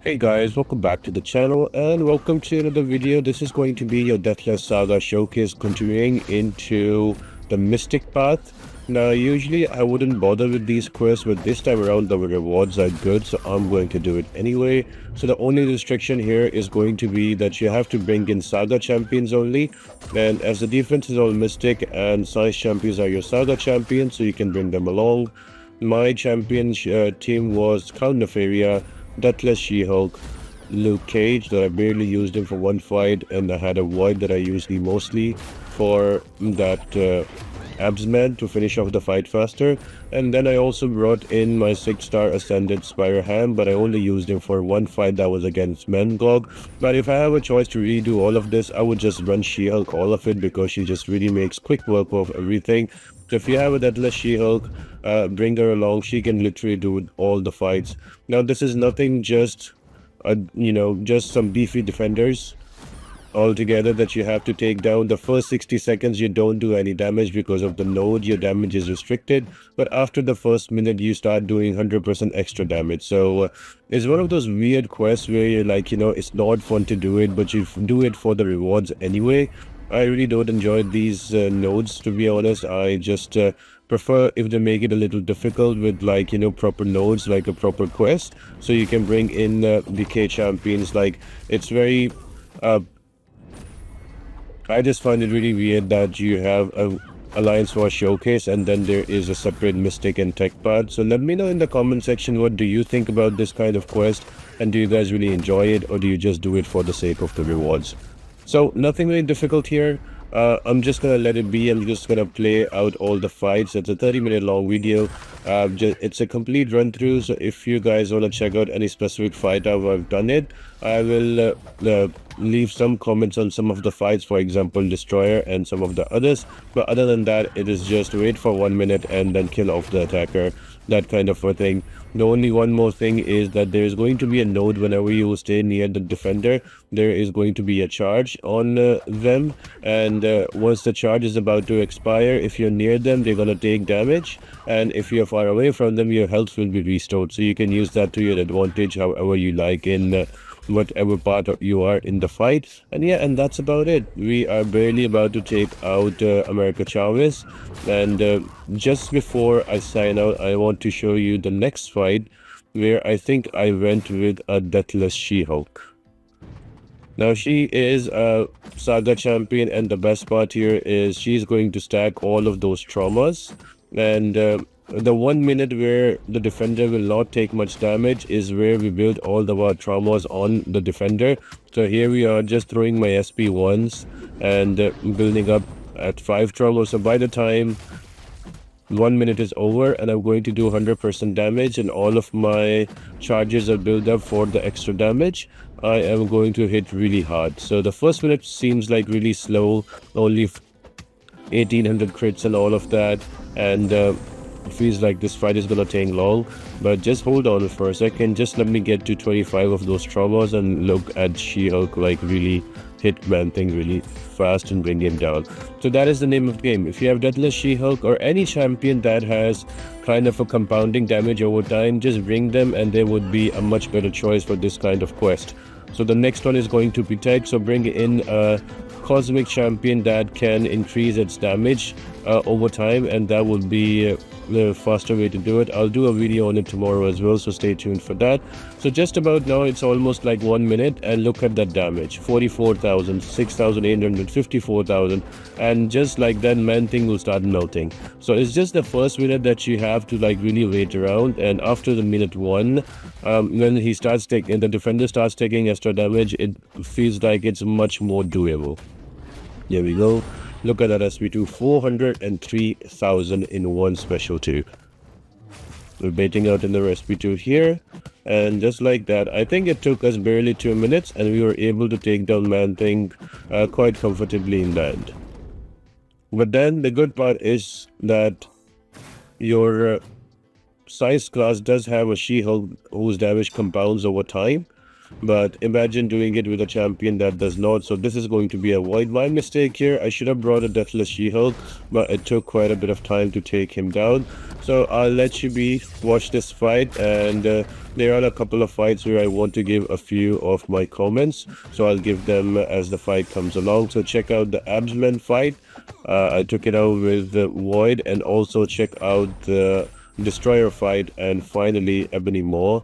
Hey guys, welcome back to the channel and welcome to another video. This is going to be your Deathless Saga showcase continuing into the Mystic Path. Now usually I wouldn't bother with these quests, but this time around the rewards are good, so I'm going to do it anyway. So the only restriction here is going to be that you have to bring in Saga champions only, and as the defense is all Mystic and Science champions are your Saga champions, so you can bring them along. My champion team was Count Nefaria, Deathless She-Hulk, Luke Cage, that I barely used him for one fight, and I had a Void that I used mostly for that Absman to finish off the fight faster. And then I also brought in my 6-star Ascended Spire Ham, but I only used him for one fight that was against Mangog. But if I have a choice to redo all of this, I would just run She-Hulk all of it because she just really makes quick work of everything. So if you have a Deathless She-Hulk, bring her along. She can literally do all the fights. Now this is nothing just, just some beefy defenders altogether that you have to take down. The first 60 seconds you don't do any damage because of the node. Your damage is restricted, but after the first minute you start doing 100% extra damage. So it's one of those weird quests where you're like, it's not fun to do it, but you do it for the rewards anyway. I really don't enjoy these nodes, to be honest. I just prefer if they make it a little difficult with proper nodes, like a proper quest, so you can bring in DK champions. Like, it's very I just find it really weird that you have a Alliance War showcase and then there is a separate Mystic and Tech part. So let me know in the comment section, what do you think about this kind of quest, and do you guys really enjoy it, or do you just do it for the sake of the rewards? So nothing really difficult here. I'm just gonna let it be. I'm just gonna play out all the fights. It's a 30-minute long video. It's a complete run through, so if you guys want to check out any specific fight how I've done it, I will leave some comments on some of the fights, for example Destroyer and some of the others. But other than that, it is just wait for 1 minute and then kill off the attacker, that kind of a thing. The only one more thing is that there is going to be a node whenever you stay near the defender. There is going to be a charge on them, and once the charge is about to expire, if you're near them, they're gonna take damage, and if you're far away from them, your health will be restored. So you can use that to your advantage however you like in whatever part you are in the fight. And yeah, and that's about it. We are barely about to take out America Chavez, and just before I sign out, I want to show you the next fight where I think I went with a Deathless She-Hulk. Now she is a Saga champion, and the best part here is she's going to stack all of those traumas, and the 1 minute where the defender will not take much damage is where we build all the traumas on the defender. So here we are just throwing my SP1s and building up at 5 traumas. So by the time 1 minute is over and I'm going to do 100% damage and all of my charges are built up for the extra damage, I am going to hit really hard. So the first minute seems like really slow, only 1800 crits and all of that, and it feels like this fight is gonna take long, but just hold on for a second. Just let me get to 25 of those traumas and look at She-Hulk like really hit Man-Thing really fast and bring him down. So that is the name of the game. If you have Deathless She-Hulk or any champion that has kind of a compounding damage over time, just bring them and they would be a much better choice for this kind of quest. So the next one is going to be Tech, so bring in a Cosmic champion that can increase its damage over time, and that would be the faster way to do it. I'll do a video on it tomorrow as well, so stay tuned for that. So just about now, it's almost like 1 minute, and look at that damage: 44,000, 6,800, 54,000, and just like that, Man-Thing will start melting. So it's just the first minute that you have to like really wait around, and after the minute 1, when he starts taking, the defender starts taking extra damage, it feels like it's much more doable. Here we go. Look at that SP2, 403,000 in one special 2. We're baiting out in the SP2 here, and just like that, I think it took us barely 2 minutes, and we were able to take down Man-Thing quite comfortably in the end. But then the good part is that your Science class does have a She-Hulk whose damage compounds over time. but imagine doing it with a champion that does not. So this is going to be a void. My mistake here, I should have brought a Deathless She-Hulk, but it took quite a bit of time to take him down. So I'll let you watch this fight, and there are a couple of fights where I want to give a few of my comments, so I'll give them as the fight comes along. So check out the Absman fight. I took it out with the Void, and also check out the Destroyer fight, and finally Ebony Maw.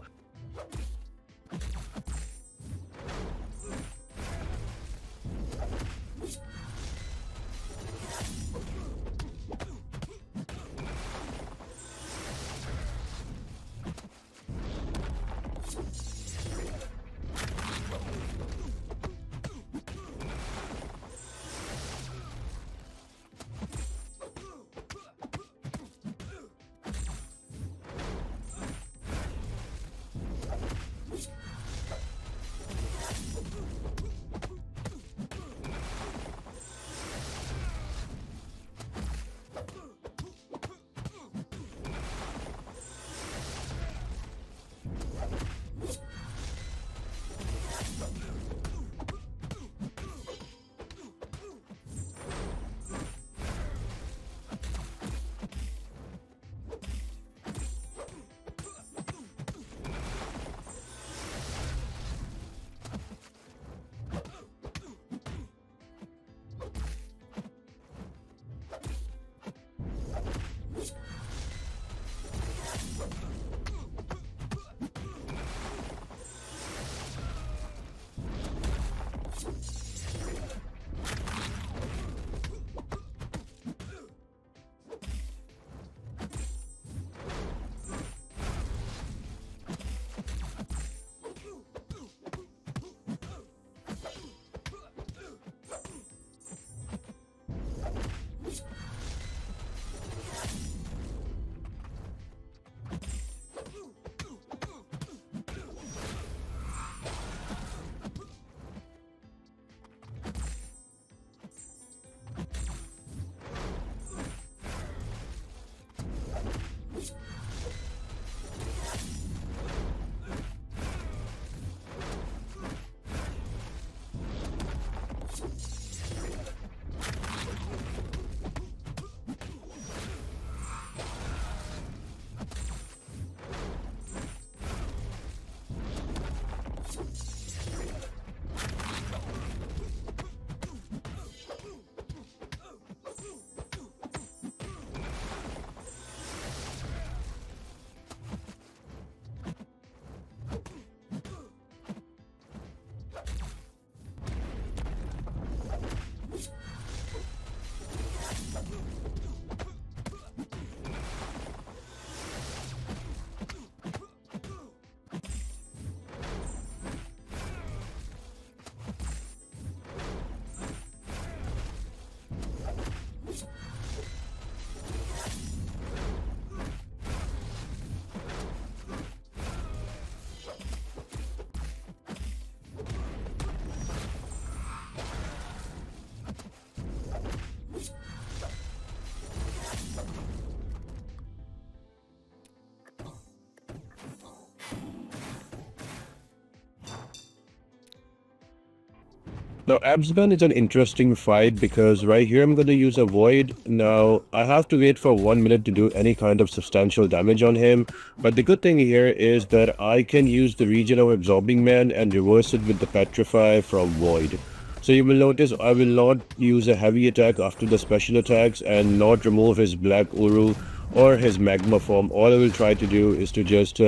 Now, Absban is an interesting fight because right here I'm going to use a Void. Now, I have to wait for 1 minute to do any kind of substantial damage on him. But the good thing here is that I can use the Region of Absorbing Man and reverse it with the Petrify from Void. So you will notice I will not use a heavy attack after the special attacks and not remove his Black Uru or his Magma form. All I will try to do is to just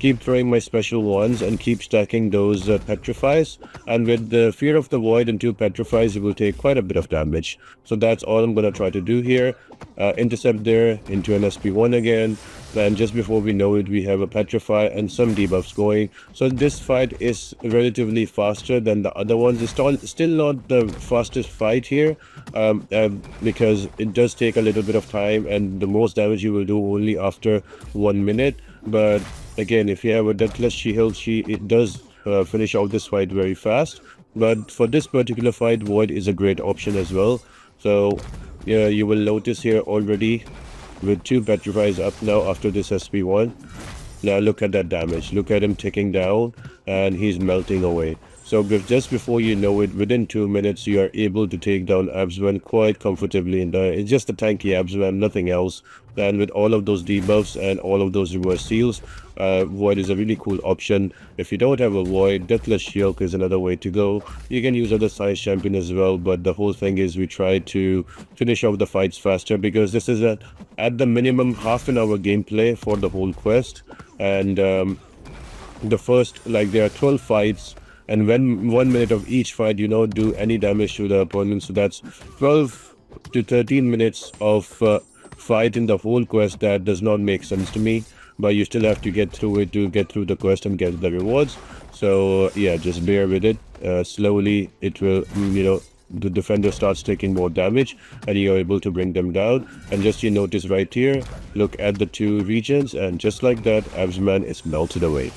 keep throwing my special ones and keep stacking those Petrifies. And with the Fear of the Void and 2 Petrifies, it will take quite a bit of damage. So that's all I'm going to try to do here. Intercept there into an SP1 again. And just before we know it, we have a Petrify and some debuffs going. So this fight is relatively faster than the other ones. It's still not the fastest fight here because it does take a little bit of time, and the most damage you will do only after 1 minute. But again, if you have a Deathless She-Hulk, it does finish out this fight very fast. But for this particular fight, Void is a great option as well. So yeah, you will notice here already with 2 Petrifies up now after this SP1. Now look at that damage. Look at him ticking down, and he's melting away. So just before you know it, within 2 minutes, you are able to take down Abzwan quite comfortably. And it's just a tanky Abzwan, nothing else. And with all of those debuffs and all of those reverse seals, Void is a really cool option. If you don't have a Void, Deathless Shield is another way to go. You can use other size champion as well, but the whole thing is we try to finish off the fights faster, because this is at the minimum half an hour gameplay for the whole quest. And the first, like, there are 12 fights, and when 1 minute of each fight, you don't do any damage to the opponent. So that's 12 to 13 minutes of fight in the whole quest. That does not make sense to me, but you still have to get through it to get through the quest and get the rewards. So yeah, just bear with it. Slowly it will, the defender starts taking more damage, and you're able to bring them down. And just you notice right here, look at the two regions, and just like that, Abzman is melted away.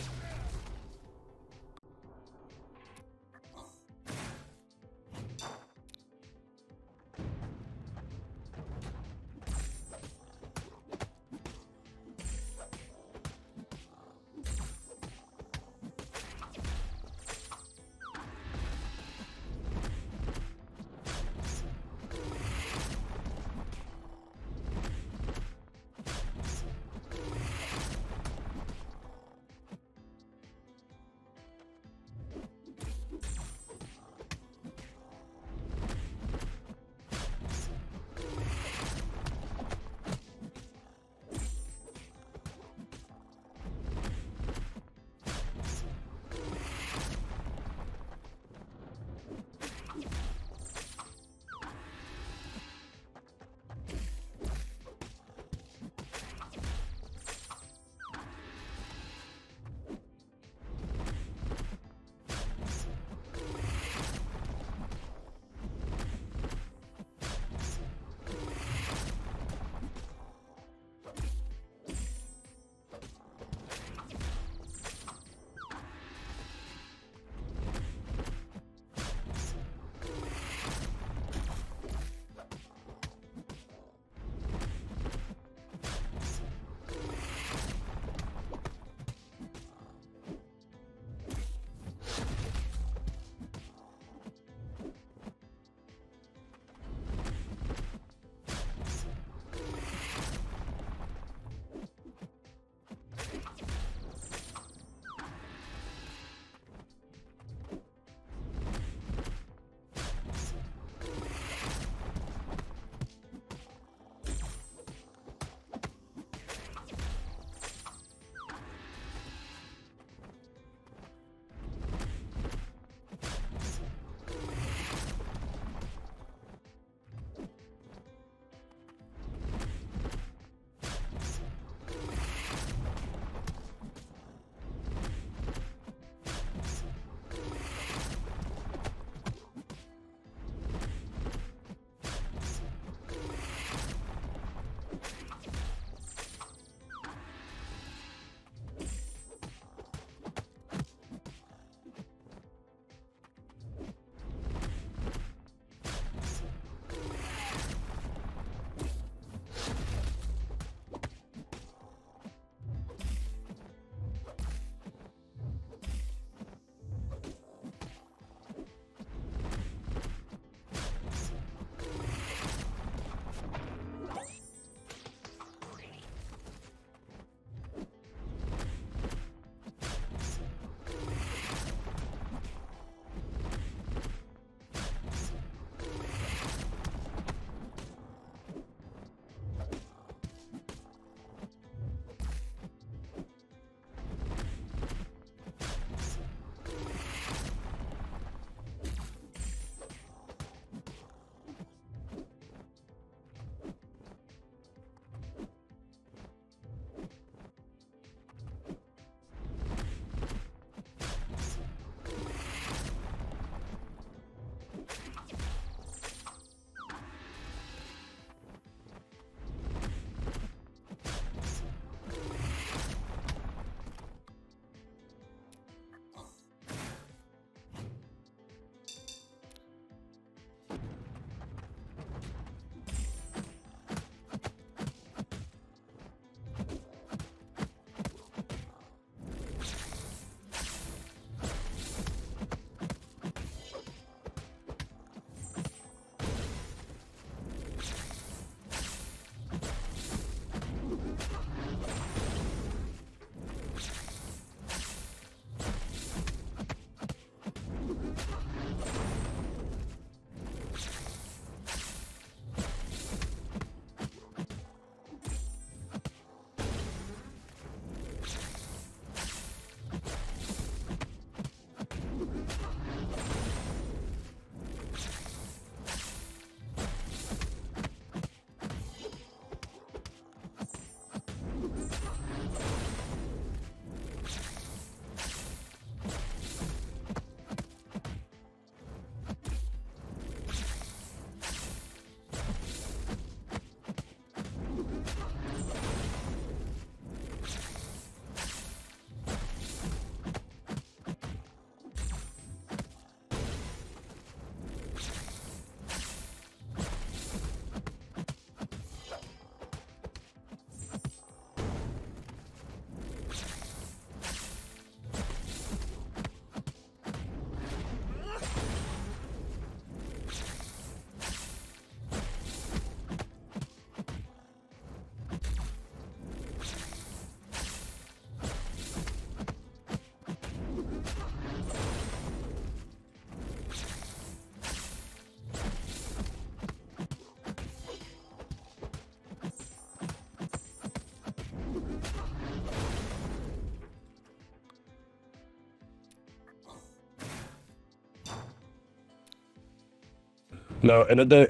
Now, another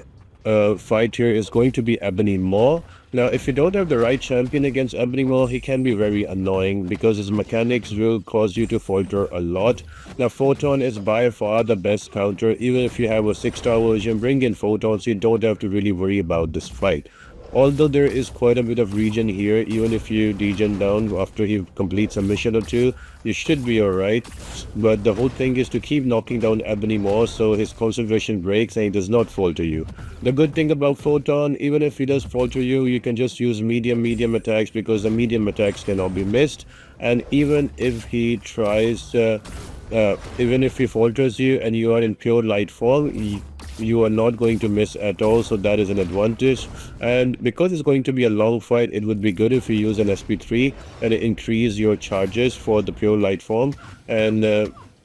fight here is going to be Ebony Maw. Now, if you don't have the right champion against Ebony Maw, he can be very annoying because his mechanics will cause you to falter a lot. Now, Photon is by far the best counter. Even if you have a 6-star version, bring in Photons, you don't have to really worry about this fight. Although there is quite a bit of regen here, even if you degen down after he completes a mission or two, you should be alright. But the whole thing is to keep knocking down Ebony Maw so his concentration breaks and he does not falter you. The good thing about Photon, even if he does falter you, you can just use medium attacks because the medium attacks cannot be missed. And even if he tries, even if he falters you and you are in pure light form, you are not going to miss at all, so that is an advantage. And because it's going to be a long fight, it would be good if you use an SP3 and increase your charges for the pure light form, and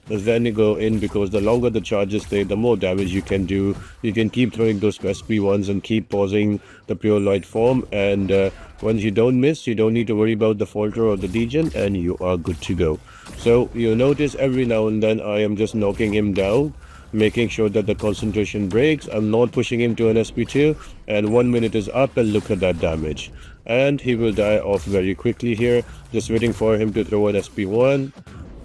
then you go in, because the longer the charges stay, the more damage you can do. You can keep throwing those SP1s and keep pausing the pure light form, and once you don't miss, you don't need to worry about the falter or the degen, and you are good to go. So you notice every now and then I am just knocking him down, making sure that the concentration breaks. I'm not pushing him to an SP2, and 1 minute is up, and look at that damage. And he will die off very quickly here, just waiting for him to throw an SP1.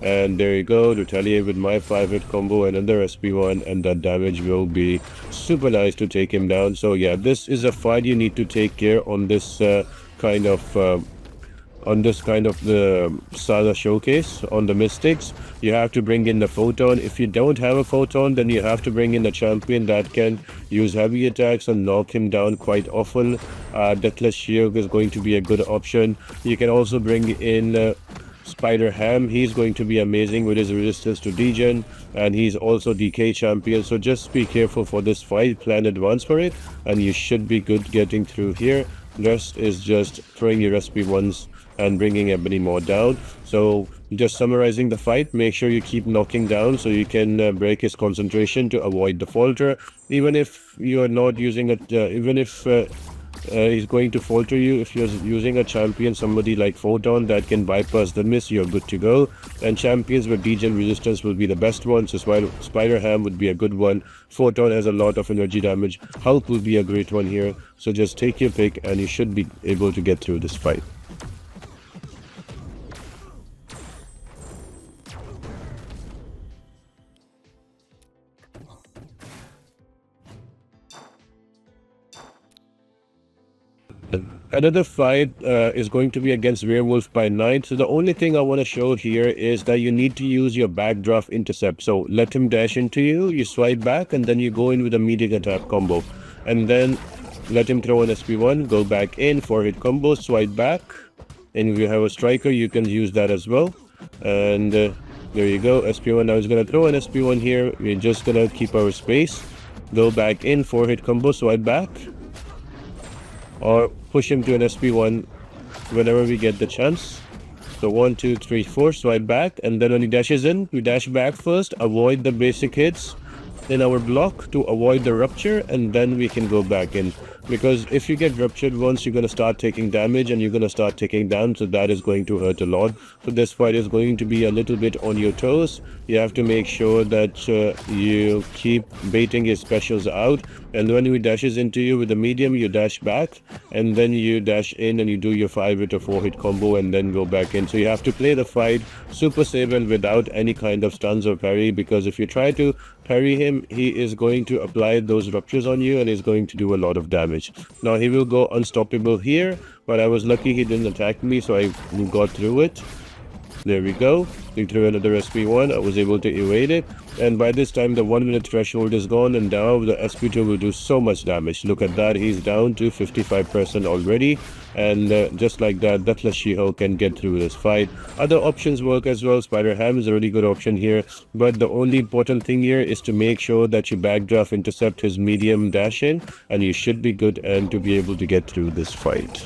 And there you go, retaliate with my 5-hit combo, another SP1, and that damage will be super nice to take him down. So yeah, this is a fight you need to take care on this kind of the Saga showcase. On the Mystics, you have to bring in the Photon. If you don't have a Photon, then you have to bring in a champion that can use heavy attacks and knock him down quite often. Deathless Saga is going to be a good option. You can also bring in Spider Ham. He's going to be amazing with his resistance to degen, and he's also DK champion, so just be careful for this fight, plan advance for it, and you should be good getting through here. Rest is just throwing your SP1s and bringing Ebony Maw down. So just summarizing the fight, make sure you keep knocking down so you can break his concentration to avoid the falter. Even if you are not using it, even if he's going to falter you, if you're using a champion, somebody like Photon that can bypass the miss, you're good to go. And champions with degen resistance will be the best ones, so Spider Ham would be a good one. Photon has a lot of energy damage. Hulk will be a great one here, so just take your pick and you should be able to get through this fight. Another fight is going to be against Werewolf by Night. So the only thing I want to show here is that you need to use your backdraft intercept. So let him dash into you, you swipe back, and then you go in with a medium attack combo. And then let him throw an SP1, go back in, 4-hit combo, swipe back. And if you have a striker, you can use that as well. And there you go, SP1. Now he's going to throw an SP1 here. We're just going to keep our space. Go back in, 4-hit combo, swipe back. Or push him to an SP1 whenever we get the chance. So 1, 2, 3, 4, swipe back, and then when he dashes in, we dash back first, avoid the basic hits in our block to avoid the rupture, and then we can go back in. Because if you get ruptured once, you're going to start taking damage and you're going to start taking down, so that is going to hurt a lot. So this fight is going to be a little bit on your toes. You have to make sure that you keep baiting his specials out, and when he dashes into you with a medium, you dash back, and then you dash in and you do your 5-hit or 4-hit combo and then go back in. So you have to play the fight super safe and without any kind of stuns or parry, because if you try to parry him, he is going to apply those ruptures on you and is going to do a lot of damage. Now he will go unstoppable here, but I was lucky he didn't attack me, so I got through it. There we go. He threw another SP1. I was able to evade it. And by this time, the 1 minute threshold is gone. And now the SP2 will do so much damage. Look at that. He's down to 55% already. And just like that, Deathless Saga can get through this fight. Other options work as well. Spider Ham is a really good option here. But the only important thing here is to make sure that you backdraft intercept his medium dash in. And you should be good and to be able to get through this fight.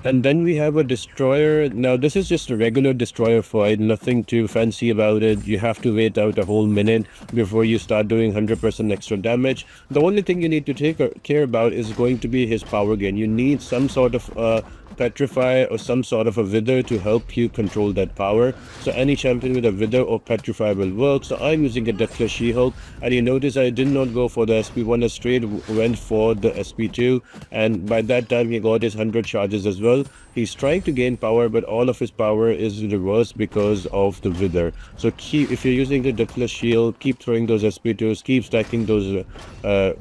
And then we have a destroyer. Now, this is just a regular destroyer fight, nothing too fancy about it. You have to wait out a whole minute before you start doing 100% extra damage. The only thing you need to take care about is going to be his power gain. You need some sort of petrify or some sort of a wither to help you control that power. So any champion with a wither or petrify will work. So I'm using a Deathless She-Hulk, and you notice I did not go for the SP1, I straight went for the SP2, and by that time he got his 100 charges as well. He's trying to gain power, but all of his power is reversed because of the wither. So if you're using the Deathless Shield, keep throwing those SP2s, keep stacking those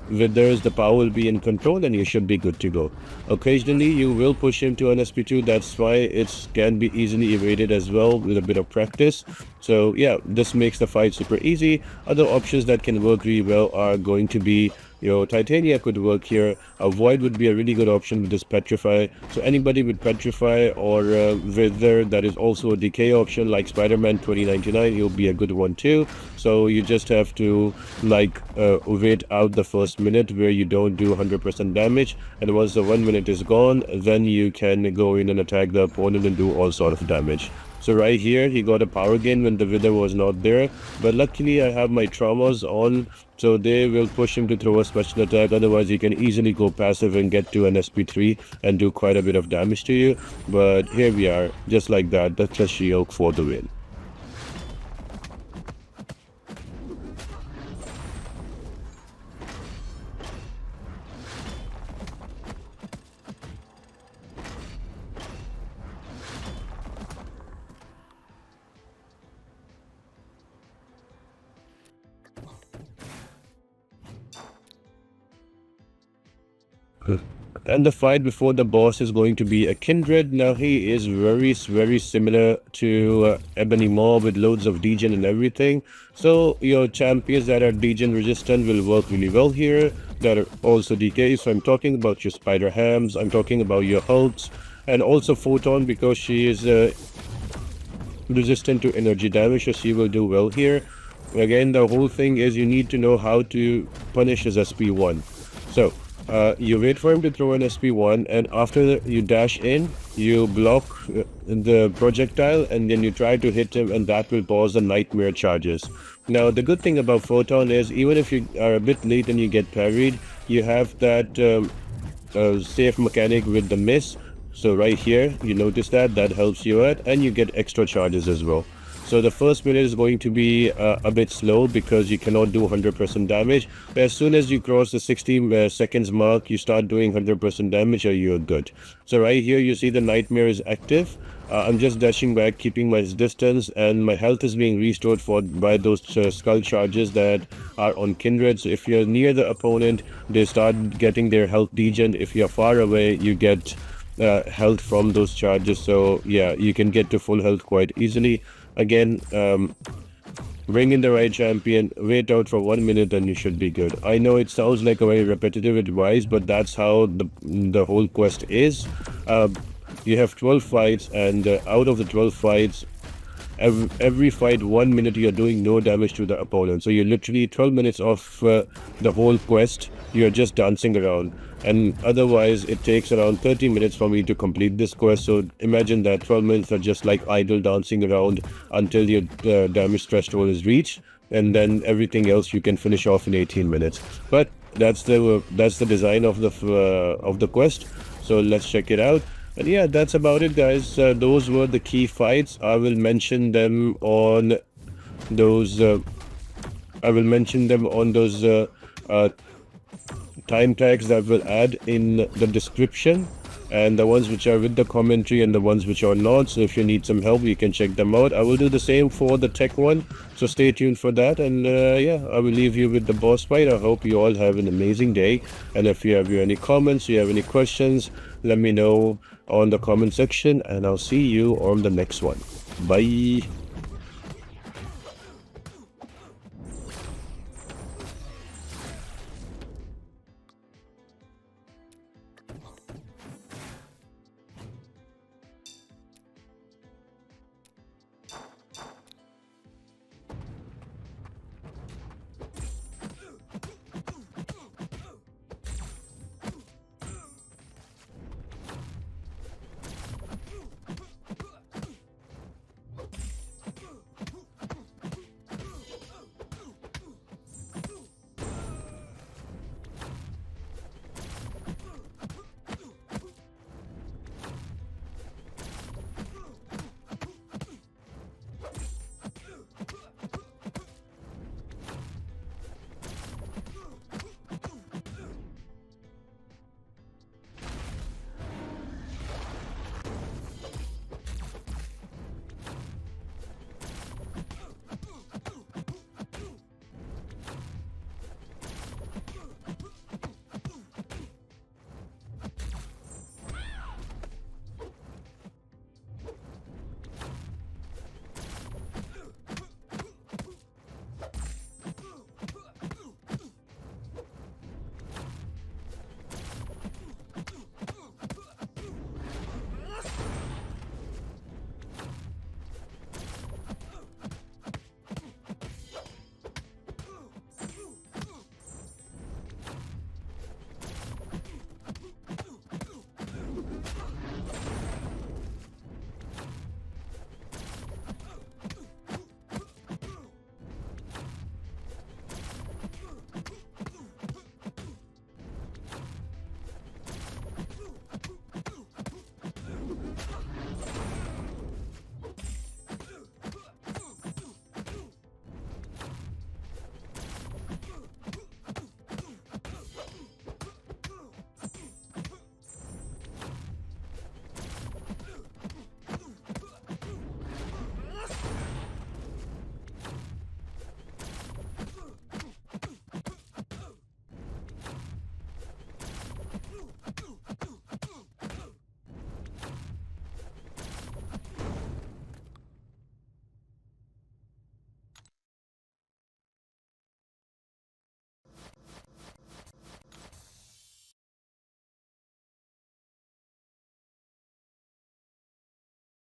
withers, the power will be in control and you should be good to go. Occasionally you will push him to an SP2, that's why it can be easily evaded as well with a bit of practice. So yeah, this makes the fight super easy. Other options that can work really well are going to be, Titania could work here. A Void would be a really good option with this Petrify. So anybody with Petrify or Wither, that is also a decay option like Spider-Man 2099, he'll be a good one too. So you just have to wait out the first minute where you don't do 100% damage, and once the 1 minute is gone, then you can go in and attack the opponent and do all sort of damage. So right here, he got a power gain when the Wither was not there. But luckily, I have my traumas on, so they will push him to throw a special attack. Otherwise, he can easily go passive and get to an SP3 and do quite a bit of damage to you. But here we are, just like that. That's just She-Hulk for the win. And the fight before the boss is going to be a Kindred. Now he is very similar to Ebony Maw with loads of degen and everything. So your champions that are degen resistant will work really well here. That are also DK. So I'm talking about your Spider Hams, I'm talking about your Hulks, and also Photon because she is resistant to energy damage, so she will do well here. Again, the whole thing is you need to know how to punish his SP1. So you wait for him to throw an SP1, and after you dash in, you block the projectile, and then you try to hit him, and that will pause the nightmare charges. Now, the good thing about Photon is even if you are a bit late and you get parried, you have that safe mechanic with the miss. So right here, you notice that helps you out, and you get extra charges as well. So the first minute is going to be a bit slow because you cannot do 100% damage. But as soon as you cross the 60 seconds mark, you start doing 100% damage or you're good. So right here, you see the nightmare is active. I'm just dashing back, keeping my distance, and my health is being restored by those skull charges that are on Kindred. So if you're near the opponent, they start getting their health degen. If you're far away, you get health from those charges. So yeah, you can get to full health quite easily. Again, bring in the right champion, wait out for 1 minute, and you should be good. I know it sounds like a very repetitive advice, but that's how the whole quest is. You have 12 fights, and out of the 12 fights, every fight 1 minute you're doing no damage to the opponent. So you're literally 12 minutes of the whole quest, you're just dancing around. And otherwise it takes around 30 minutes for me to complete this quest. So imagine that 12 minutes are just like idle dancing around until your damage threshold is reached, and then everything else you can finish off in 18 minutes. But that's the design of the quest. So let's check it out. And yeah, that's about it, guys. Those were the key fights. I will mention them on those time tags that will add in the description, and the ones which are with the commentary and the ones which are not. So if you need some help, you can check them out. I will do the same for the tech one, so stay tuned for that. And yeah, I will leave you with the boss fight. I hope you all have an amazing day, and if you have any comments, you have any questions, let me know on the comment section, and I'll see you on the next one. Bye.